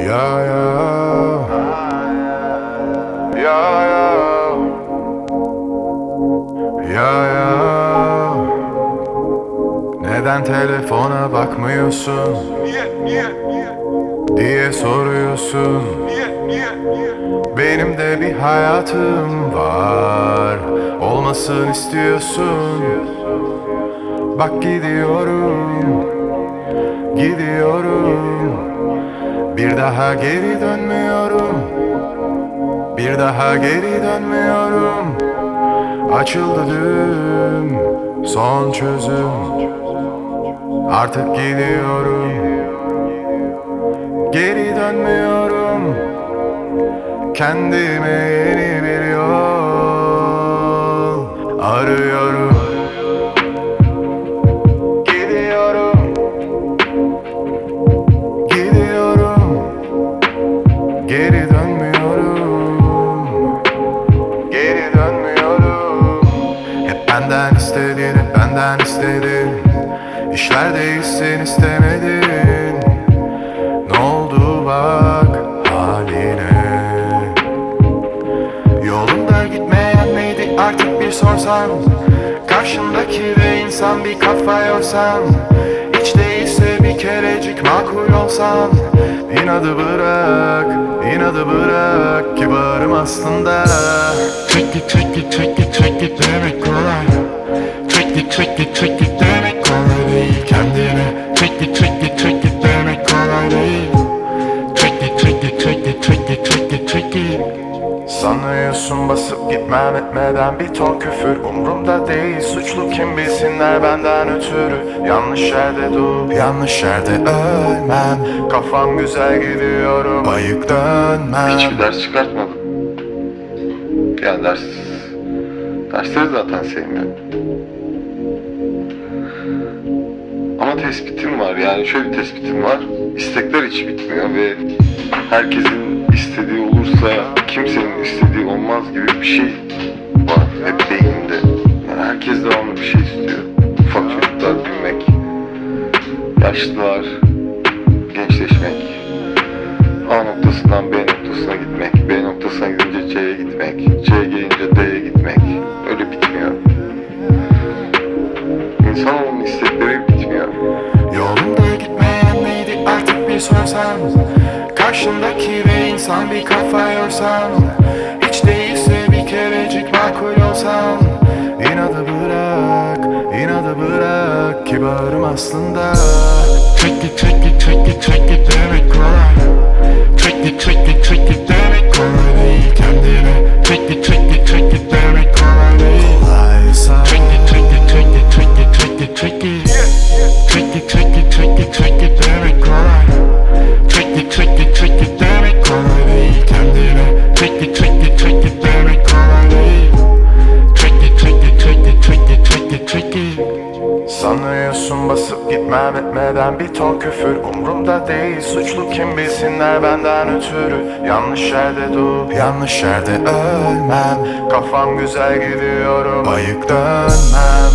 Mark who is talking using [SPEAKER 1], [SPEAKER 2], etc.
[SPEAKER 1] Ya ya ya ya ya neden telefona bakmıyorsun diye soruyorsun. Benim de bir hayatım var, olmasın istiyorsun. Bak gidiyorum, gidiyorum. Bir daha geri dönmüyorum, bir daha geri dönmüyorum. Açıldı düğüm, son çözüm. Artık gidiyorum, geri dönmüyorum. Kendime yeni bir yol arıyorum. Gidiyorum, gidiyorum. Geri dönmüyorum, geri dönmüyorum. Hep benden istedin, hep benden istedin. İşler değilsin istemedin. Ne oldu bak haline. Yolunda gitmeyen neydi artık bir sorsan. Karşındaki de insan bir kafa yorsan. Hiç değilse bir kerecik makul olsan. İnadı bırak, inadı bırak. Kibarım aslında. Çek git, çek git, çek git, çek git demek kolay. Çek git, çek git, çek git demek kolay değil. Kendine çek git, çek git, çek git demek kolay değil. Çek git, çek git, çek git, çek git, çek git, çek git. Sanıyorsun basıp gitmem etmeden bir ton küfür. Umrumda değil, suçlu kim bilsinler benden ötürü. Yanlış yerde dur, yanlış yerde ölmem. Kafam güzel gidiyorum, ayık dönmem.
[SPEAKER 2] Hiçbir ders çıkartmadım. Yani dersleri zaten sevmiyorum. Ama tespitim var, yani şöyle bir tespitim var. İstekler hiç bitmiyor ve herkesin istediği olursa kimsenin istediği olmaz gibi bir şey var hep beynimde. Yani herkes devamlı bir şey istiyor. Ufak çocuklar büyümek, yaşlılar gençleşmek, A noktasından B noktasına gitmek, B noktasına gidince C'ye gitmek, C gelince D'ye gitmek. Öyle bitmiyor. İnsanoğlunun istekleri bitmiyor.
[SPEAKER 1] Yolunda gitmeyen neydi artık bir sorsan. Karşındaki de insan bir kafa yorsan. Hiç değilse bir kerecik makul olsan. İnadı bırak, inadı bırak. Kibarım aslında. Çek git, çek git, çek git, çek git demek kolay. Çek git, çek git, çek git demek kolay değil. Kendine çek git, çek git, çek git demek kolay değil. Kolaysa çek git, çek git, çek git, çek git, çek git, çek git. Çek git, çek git, çek git, çek git demek kolay. Çek git, çek git, çek git demek kolay değil. Kendine çek git, çek git, çek git demek kolay değil. Çek git, çek git, çek git, çek git, çek git, çek git. Sanıyorsun basıp gitmem etmeden bir ton küfür. Umrumda değil, suçlu kim bilsinler benden ötürü. Yanlış yerde dur, yanlış yerde ölmem. Kafam güzel gidiyorum, ayık dönmem.